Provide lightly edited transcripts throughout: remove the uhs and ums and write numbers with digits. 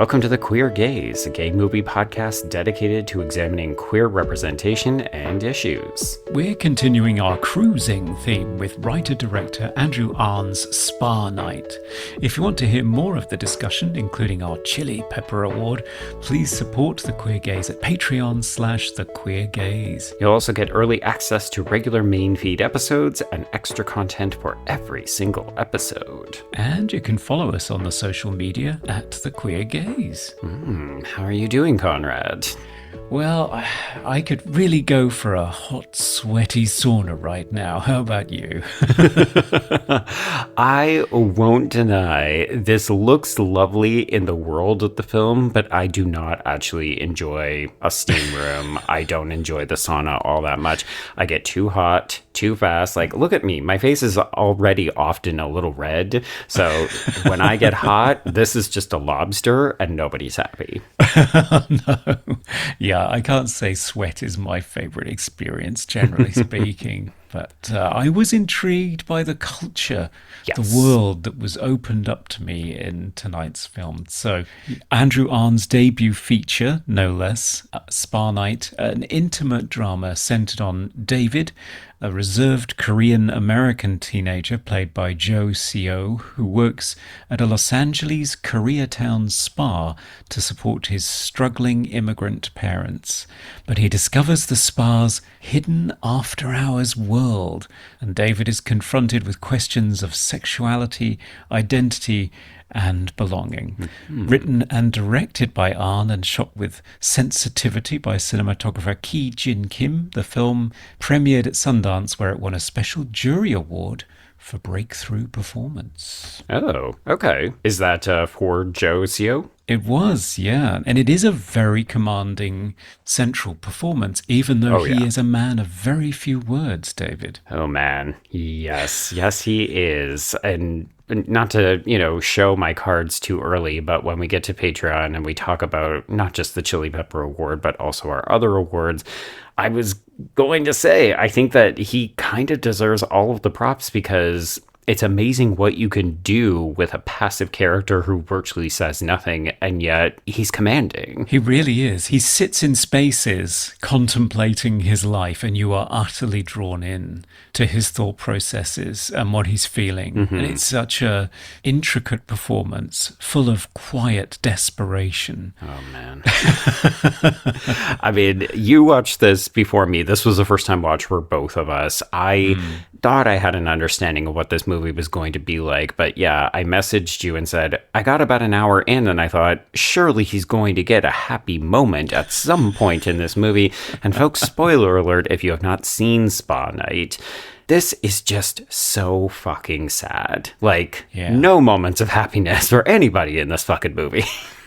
Welcome to The Queer Gaze, a gay movie podcast dedicated to examining queer representation and issues. We're continuing our cruising theme with writer-director Andrew Ahn's Spa Night. If you want to hear more of the discussion, including our Chili Pepper Award, please support The Queer Gaze at patreon.com/thequeergaze. You'll also get early access to regular main feed episodes and extra content for every single episode. And you can follow us on the social media at The Queer Gaze. How are you doing, Conrad? Well, I could really go for a hot, sweaty sauna right now. How about you? I won't deny this looks lovely in the world of the film, but I do not actually enjoy a steam room. I don't enjoy the sauna all that much. I get too hot too fast. Like, look at me. My face is already often a little red. So when I get hot, this is just a lobster and nobody's happy. No. Yeah, I can't say sweat is my favorite experience, generally speaking. But I was intrigued by the culture, yes, the world that was opened up to me in tonight's film. So Andrew Ahn's debut feature, no less, Spa Night, an intimate drama centered on David, a reserved Korean-American teenager played by Joe Seo, who works at a Los Angeles Koreatown spa to support his struggling immigrant parents. But he discovers the spa's hidden after-hours world, and David is confronted with questions of sexuality, identity, and belonging. Mm-hmm. Written and directed by Ahn and shot with sensitivity by cinematographer Ki-Jin Kim, the film premiered at Sundance, where it won a special jury award for breakthrough performance. Oh, okay. Is that for Joe Seo? It was, yeah. And it is a very commanding central performance, even though he is a man of very few words, David. Oh, man. Yes. Yes, he is. And not to, show my cards too early, but when we get to Patreon and we talk about not just the Chili Pepper Award, but also our other awards, I was going to say, I think that he kind of deserves all of the props because it's amazing what you can do with a passive character who virtually says nothing, and yet he's commanding. He really is. He sits in spaces contemplating his life, and you are utterly drawn in to his thought processes and what he's feeling. Mm-hmm. And it's such a intricate performance, full of quiet desperation. Oh, man. I mean, you watched this before me. This was the first time watch for both of us. I thought I had an understanding of what this movie was going to be like, but yeah, I messaged you and said, I got about an hour in and I thought, surely he's going to get a happy moment at some point in this movie. And folks, spoiler alert, if you have not seen Spa Night, this is just so fucking sad. Like, no moments of happiness for anybody in this fucking movie.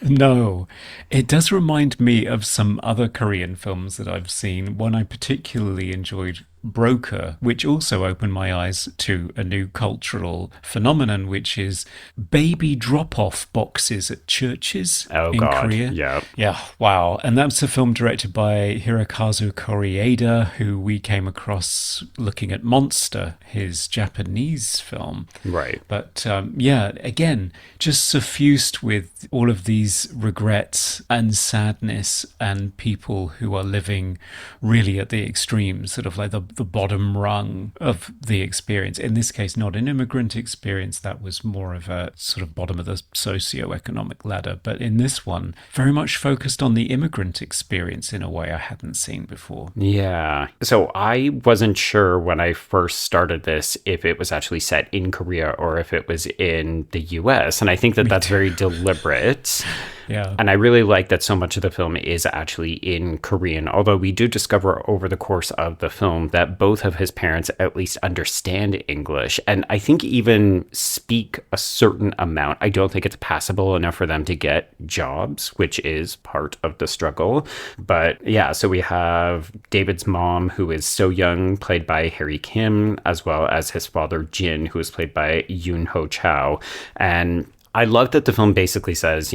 No, it does remind me of some other Korean films that I've seen. One I particularly enjoyed, Broker, which also opened my eyes to a new cultural phenomenon, which is baby drop-off boxes at churches in Korea. Yeah, wow. And that's a film directed by Hirokazu Koreeda, who we came across looking at Monster, his Japanese film. Right. But again, just suffused with all of these regrets and sadness and people who are living really at the extremes, sort of like the bottom rung of the experience. In this case, not an immigrant experience, that was more of a sort of bottom of the socioeconomic ladder. But in this one, very much focused on the immigrant experience in a way I hadn't seen before. Yeah. So I wasn't sure when I first started this if it was actually set in Korea or if it was in the US. And I think that that's very deliberate. Yeah. And I really like that so much of the film is actually in Korean, although we do discover over the course of the film that both of his parents at least understand English, and I think even speak a certain amount. I don't think it's passable enough for them to get jobs, which is part of the struggle. But yeah, so we have David's mom, who is So Young, played by Haerry Kim, as well as his father, Jin, who is played by Youn Ho Cho. And I love that the film basically says,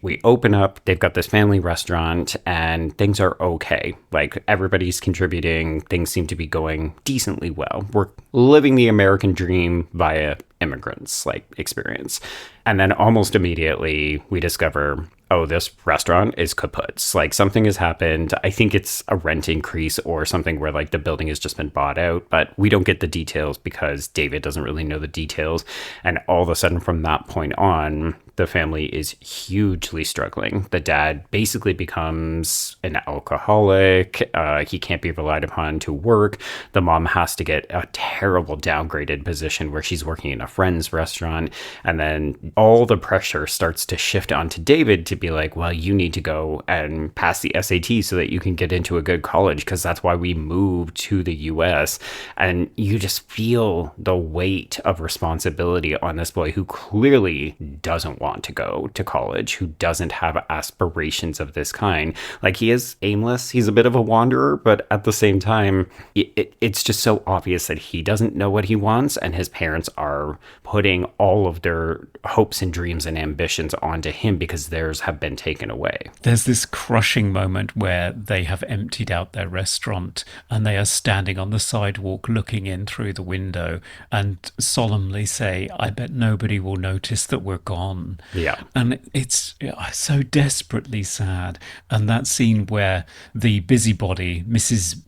we open up, they've got this family restaurant and things are okay. Like, everybody's contributing, things seem to be going decently well. We're living the American dream via immigrants like experience. And then almost immediately we discover, oh, this restaurant is kaput. Like something has happened. I think it's a rent increase or something where like the building has just been bought out, but we don't get the details because David doesn't really know the details. And all of a sudden from that point on, the family is hugely struggling. The dad basically becomes an alcoholic. He can't be relied upon to work. The mom has to get a terrible downgraded position where she's working in a friend's restaurant. And then all the pressure starts to shift onto David to be like, well, you need to go and pass the SAT so that you can get into a good college because that's why we moved to the US. And you just feel the weight of responsibility on this boy who clearly doesn't want to go to college, who doesn't have aspirations of this kind. Like he is aimless. He's a bit of a wanderer, but at the same time, it's just so obvious that he doesn't know what he wants. And his parents are putting all of their hopes and dreams and ambitions onto him because theirs have been taken away. There's this crushing moment where they have emptied out their restaurant and they are standing on the sidewalk looking in through the window and solemnly say, I bet nobody will notice that we're gone. Yeah. And it's so desperately sad. And that scene where the busybody, Mrs.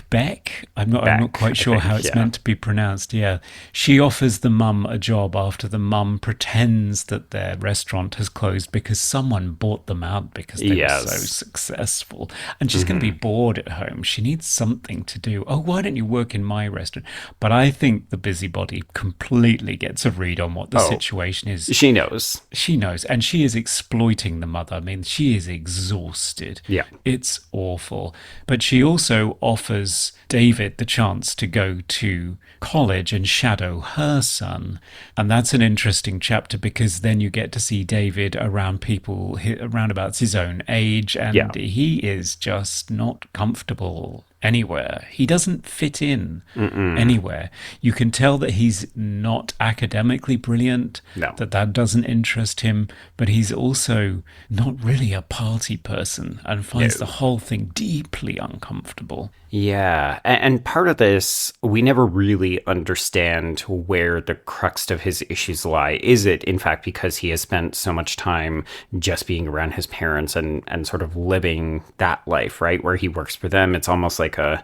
Beck, I'm not quite sure how it's meant to be pronounced. Yeah. She offers the mum a job after the mum pretends that their restaurant has closed because someone bought them out because they were so successful. And she's going to be bored at home. She needs something to do. Oh, why don't you work in my restaurant? But I think the busybody completely gets a read on what the situation is. She knows. She knows, and she is exploiting the mother. I mean, she is exhausted. Yeah. It's awful. But she also offers David the chance to go to college and shadow her son. And that's an interesting chapter because then you get to see David around people around about his own age, and he is just not comfortable anywhere. He doesn't fit in anywhere. You can tell that he's not academically brilliant, that doesn't interest him, but he's also not really a party person and finds the whole thing deeply uncomfortable. Yeah, and part of this, we never really understand where the crux of his issues lie. Is it, in fact, because he has spent so much time just being around his parents and sort of living that life, right, where he works for them? It's almost like a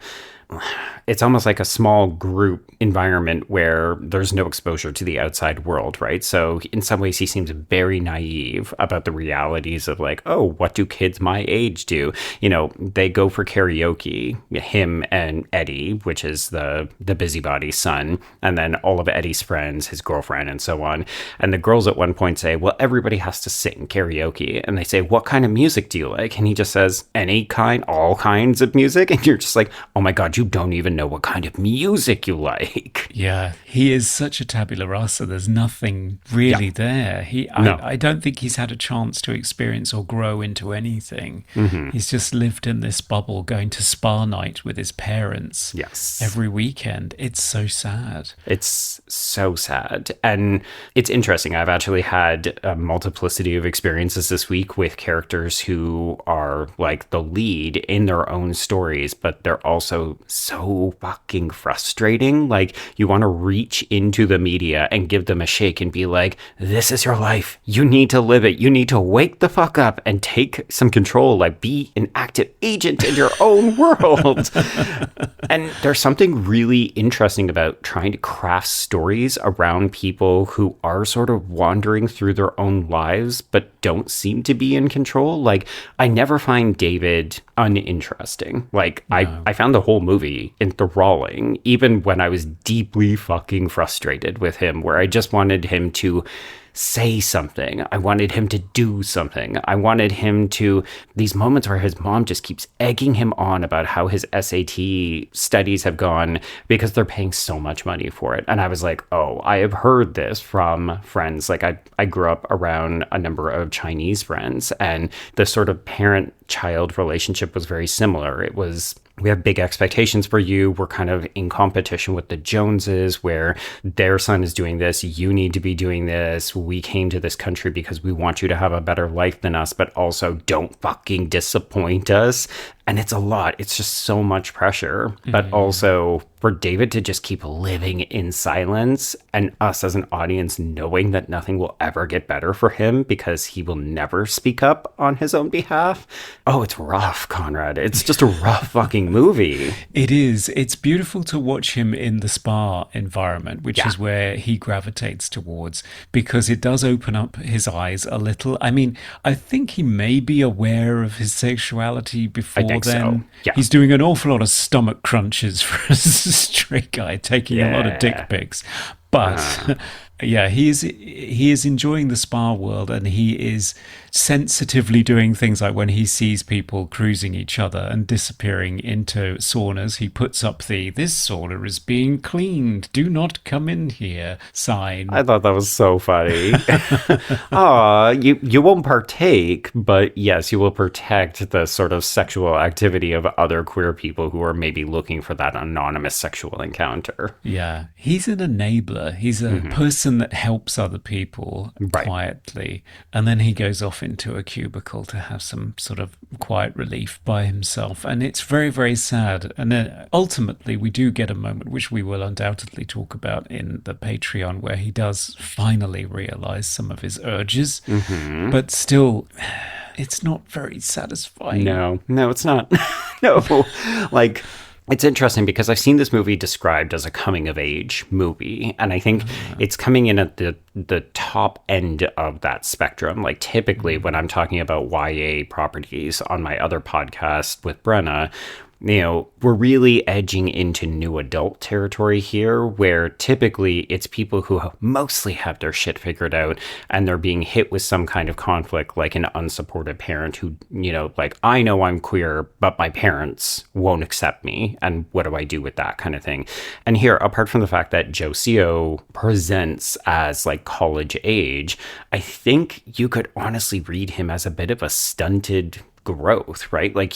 small group environment where there's no exposure to the outside world, right? So in some ways, he seems very naive about the realities of like, oh, what do kids my age do? You know, they go for karaoke, him and Eddie, which is the busybody's son, and then all of Eddie's friends, his girlfriend, and so on. And the girls at one point say, well, everybody has to sing karaoke. And they say, what kind of music do you like? And he just says, any kind, all kinds of music. And you're just like, oh my God, you don't even know what kind of music you like. Yeah, he is such a tabula rasa. There's nothing really there. I don't think he's had a chance to experience or grow into anything. He's just lived in this bubble, going to spa night with his parents every weekend. It's so sad. It's so sad. And it's interesting. I've actually had a multiplicity of experiences this week with characters who are like the lead in their own stories, but they're also so fucking frustrating. Like, you want to reach into the media and give them a shake and be like, this is your life. You need to live it. You need to wake the fuck up and take some control. Like, be an active agent in your own world. And there's something really interesting about trying to craft stories around people who are sort of wandering through their own lives, but don't seem to be in control. Like, I never find David uninteresting. Like, no. I found the whole movie enthralling, even when I was deeply fucking frustrated with him, where I just wanted him to say something. I wanted him to do something. I wanted him to, these moments where his mom just keeps egging him on about how his SAT studies have gone because they're paying so much money for it. And I was like, oh, I have heard this from friends. Like, I grew up around a number of Chinese friends, and the sort of parent-child relationship was very similar. It was, we have big expectations for you. We're kind of in competition with the Joneses, where their son is doing this. You need to be doing this. We came to this country because we want you to have a better life than us, but also don't fucking disappoint us. And it's a lot. It's just so much pressure. But also for David to just keep living in silence and us as an audience knowing that nothing will ever get better for him because he will never speak up on his own behalf. Oh, it's rough, Conrad. It's just a rough fucking movie. It is. It's beautiful to watch him in the spa environment, which is where he gravitates towards, because it does open up his eyes a little. I mean, I think he may be aware of his sexuality before then. So. Yeah. He's doing an awful lot of stomach crunches for a straight guy, taking a lot of dick pics. But yeah, he is enjoying the spa world, and he is sensitively doing things like when he sees people cruising each other and disappearing into saunas, he puts up the "this sauna is being cleaned, do not come in here" sign. I thought that was so funny. You won't partake, but yes, you will protect the sort of sexual activity of other queer people who are maybe looking for that anonymous sexual encounter. Yeah, he's an enabler. He's a person that helps other people quietly, and then he goes off into a cubicle to have some sort of quiet relief by himself, and it's very, very sad. And then ultimately we do get a moment, which we will undoubtedly talk about in the Patreon, where he does finally realize some of his urges, but still it's not very satisfying. No, it's not. No, like, it's interesting because I've seen this movie described as a coming-of-age movie, and I think it's coming in at the top end of that spectrum. Like, typically when I'm talking about YA properties on my other podcast with Brenna, you know, we're really edging into new adult territory here, where typically it's people who mostly have their shit figured out, and they're being hit with some kind of conflict, like an unsupported parent who, you know, like, I know I'm queer, but my parents won't accept me, and what do I do with that kind of thing? And here, apart from the fact that Joe Seo presents as like college age, I think you could honestly read him as a bit of a stunted growth, right? Like,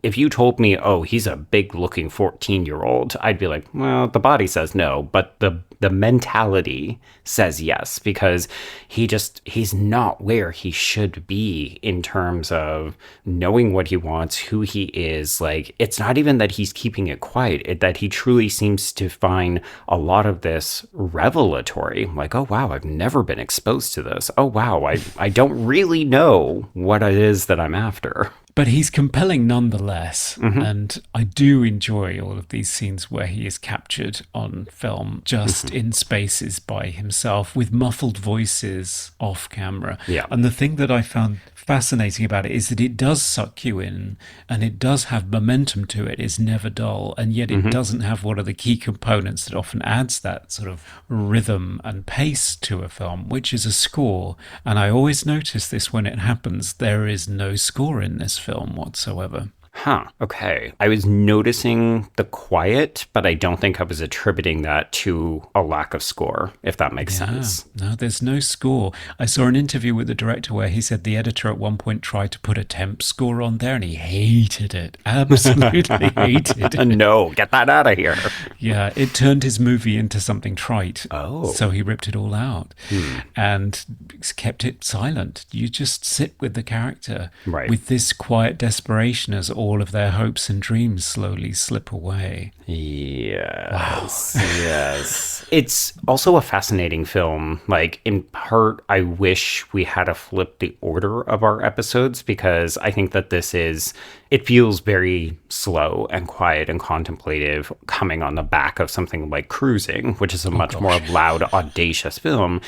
if you told me, oh, he's a big looking 14-year-old, I'd be like, well, the body says no, but the mentality says yes, because he's not where he should be in terms of knowing what he wants, who he is. Like, it's not even that he's keeping it quiet, that he truly seems to find a lot of this revelatory. Like, oh wow, I've never been exposed to this. Oh wow, I don't really know what it is that I'm after. But he's compelling nonetheless, and I do enjoy all of these scenes where he is captured on film, just in spaces by himself, with muffled voices off camera. Yeah. And the thing that I found fascinating about it is that it does suck you in, and it does have momentum to it. It's never dull, and yet it doesn't have one of the key components that often adds that sort of rhythm and pace to a film, which is a score. And I always notice this when it happens. There is no score in this film whatsoever. Huh, okay. I was noticing the quiet, but I don't think I was attributing that to a lack of score, if that makes sense. No, there's no score. I saw an interview with the director where he said the editor at one point tried to put a temp score on there, and he hated it. Absolutely hated it. No, get that out of here. Yeah, it turned his movie into something trite. Oh. So he ripped it all out and kept it silent. You just sit with the character with this quiet desperation as all of their hopes and dreams slowly slip away. Yes. Wow. Yes. It's also a fascinating film. Like, in part, I wish we had to flip the order of our episodes, because I think that it feels very slow and quiet and contemplative coming on the back of something like Cruising, which is a much more loud, audacious film.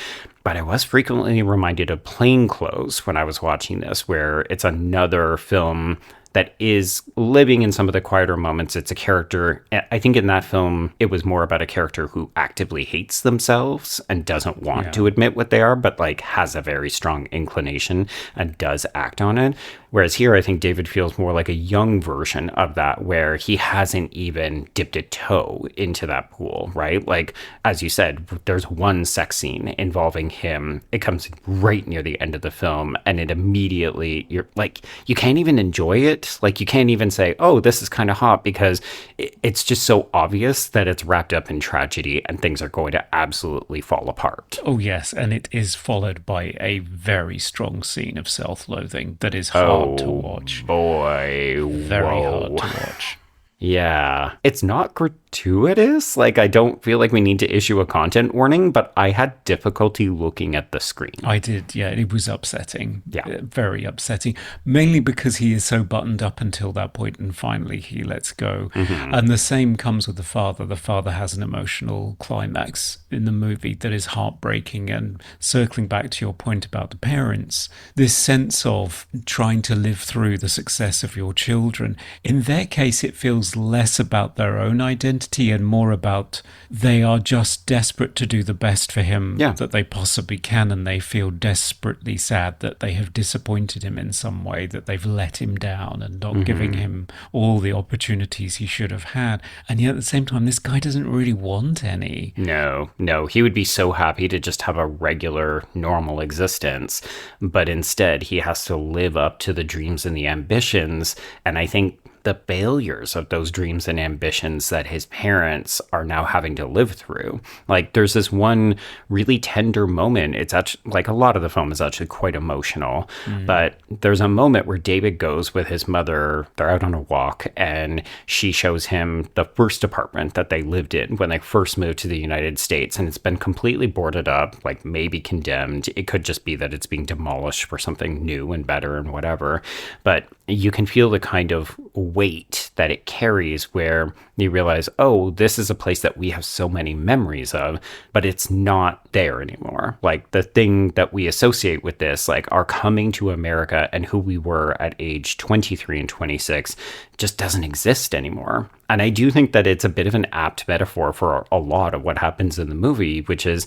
But I was frequently reminded of Plainclothes when I was watching this, where it's another film that is living in some of the quieter moments. It's a character, I think in that film, it was more about a character who actively hates themselves and doesn't want to admit what they are, but like has a very strong inclination and does act on it. Whereas here, I think David feels more like a young version of that, where he hasn't even dipped a toe into that pool, right? Like, as you said, there's one sex scene involving him. It comes right near the end of the film, and it immediately, you're like, you can't even enjoy it it. Like, you can't even say, oh, this is kind of hot, because it's just so obvious that it's wrapped up in tragedy and things are going to absolutely fall apart. Oh, yes. And it is followed by a very strong scene of self-loathing that is hard to Oh, watch. boy. Very Whoa. hard to watch. Yeah, it's not gratuitous. Like, I don't feel like we need to issue a content warning, but I had difficulty looking at the screen. I did, yeah. It was upsetting. Yeah. Very upsetting. Mainly because he is so buttoned up until that point, and finally he lets go. And the same comes with the father. The father has an emotional climax in the movie that is heartbreaking. And circling back to your point about the parents, this sense of trying to live through the success of your children. In their case, it feels less about their own identity and more about they are just desperate to do the best for him that they possibly can, and they feel desperately sad that they have disappointed him in some way, that they've let him down and not giving him all the opportunities he should have had. And yet at the same time, this guy doesn't really want any. No, he would be so happy to just have a regular, normal existence, but instead he has to live up to the dreams and the ambitions, and I think the failures of those dreams and ambitions that his parents are now having to live through. Like, there's this one really tender moment. It's actually, like, a lot of the film is actually quite emotional, but there's a moment where David goes with his mother. They're out on a walk, and she shows him the first apartment that they lived in when they first moved to the United States, and it's been completely boarded up, like maybe condemned. It could just be that it's being demolished for something new and better and whatever, but you can feel the kind of weight that it carries, where you realize, oh, this is a place that we have so many memories of, but it's not there anymore. Like, the thing that we associate with this, like our coming to America and who we were at age 23 and 26, just doesn't exist anymore. And I do think that it's a bit of an apt metaphor for a lot of what happens in the movie, which is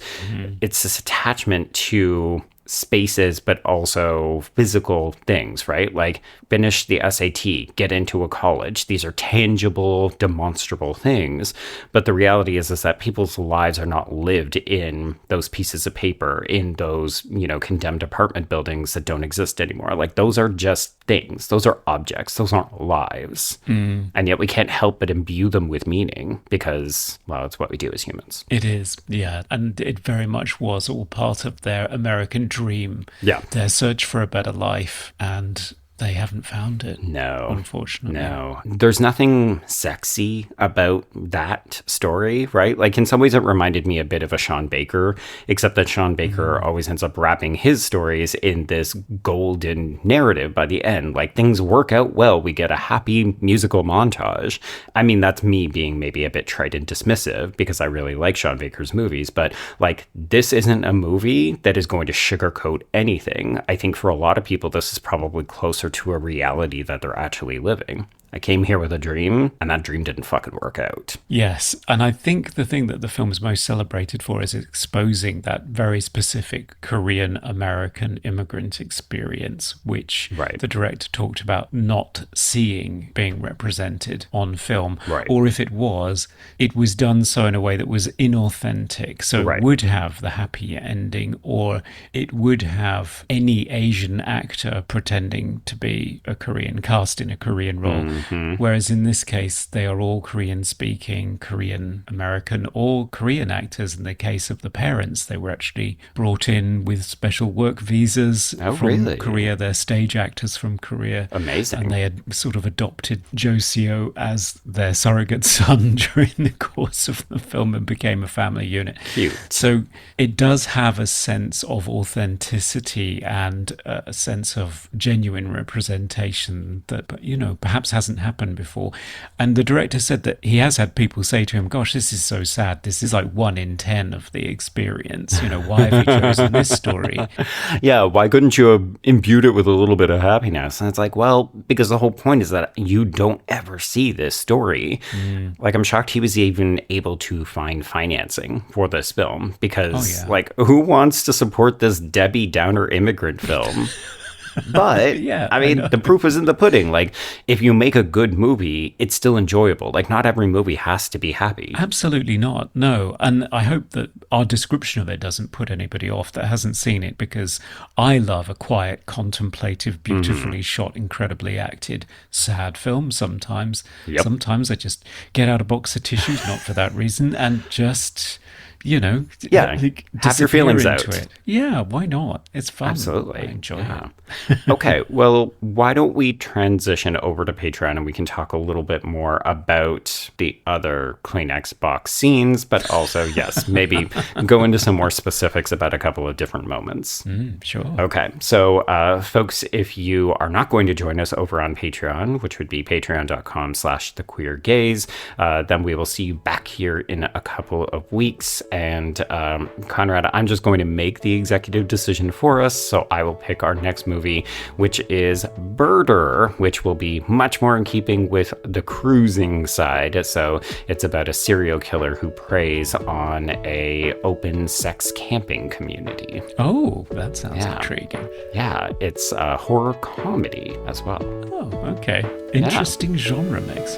it's this attachment to spaces, but also physical things, right? Like, finish the SAT, get into a college. These are tangible, demonstrable things. But the reality is that people's lives are not lived in those pieces of paper, in those, condemned apartment buildings that don't exist anymore. Like, those are just things. Those are objects. Those aren't lives. And yet we can't help but imbue them with meaning because, well, it's what we do as humans. It is, yeah. And it very much was all part of their American dream. Yeah. Their search for a better life, and they haven't found it. No. Unfortunately. No. There's nothing sexy about that story, right? Like, in some ways it reminded me a bit of a Sean Baker, except that Sean Baker always ends up wrapping his stories in this golden narrative by the end. Like, things work out well. We get a happy musical montage. I mean, that's me being maybe a bit trite and dismissive because I really like Sean Baker's movies, but like, this isn't a movie that is going to sugarcoat anything. I think for a lot of people, this is probably closer to a reality that they're actually living. I came here with a dream, and that dream didn't fucking work out. Yes, and I think the thing that the film is most celebrated for is exposing that very specific Korean-American immigrant experience, which the director talked about not seeing being represented on film. Right. Or if it was done so in a way that was inauthentic. So it would have the happy ending, or it would have any Asian actor pretending to be a Korean, cast in a Korean role. Whereas in this case, they are all Korean-speaking, Korean-American, or Korean actors. In the case of the parents, they were actually brought in with special work visas from Korea. They're stage actors from Korea. Amazing. And they had sort of adopted Joe Seo as their surrogate son during the course of the film and became a family unit. Cute. So it does have a sense of authenticity and a sense of genuine representation that, perhaps hasn't happened before. And the director said that he has had people say to him, gosh, this is so sad. This is like 1 in 10 of the experience. Why have you chosen this story? Yeah, why couldn't you have imbued it with a little bit of happiness? And it's like, well, because the whole point is that you don't ever see this story. Like, I'm shocked he was even able to find financing for this film because, like, who wants to support this Debbie Downer immigrant film? But Yeah, I I mean, know. the proof is in the pudding. Like, if you make a good movie, it's still enjoyable. Like, not every movie has to be happy. Absolutely not. No. And I hope that our description of it doesn't put anybody off that hasn't seen it, because I love a quiet, contemplative, beautifully shot, incredibly acted, sad film sometimes. Yep. Sometimes I just get out a box of tissues, not for that reason, and just, Yeah. like Have your disappear feelings into out. it. Yeah, why not? It's fun. I Absolutely. enjoy it. Yeah. Okay. Well, why don't we transition over to Patreon and we can talk a little bit more about the other Kleenex box scenes, but also, yes, maybe go into some more specifics about a couple of different moments. Sure. Okay, so folks, if you are not going to join us over on Patreon, which would be patreon.com/thequeergaze, then we will see you back here in a couple of weeks. And Conrad, I'm just going to make the executive decision for us, so I will pick our next movie, which is Birder, which will be much more in keeping with the cruising side. So it's about a serial killer who preys on a open sex camping community. Oh, that sounds Yeah. intriguing. Yeah, it's a horror comedy as well. Oh, okay. Interesting genre mix.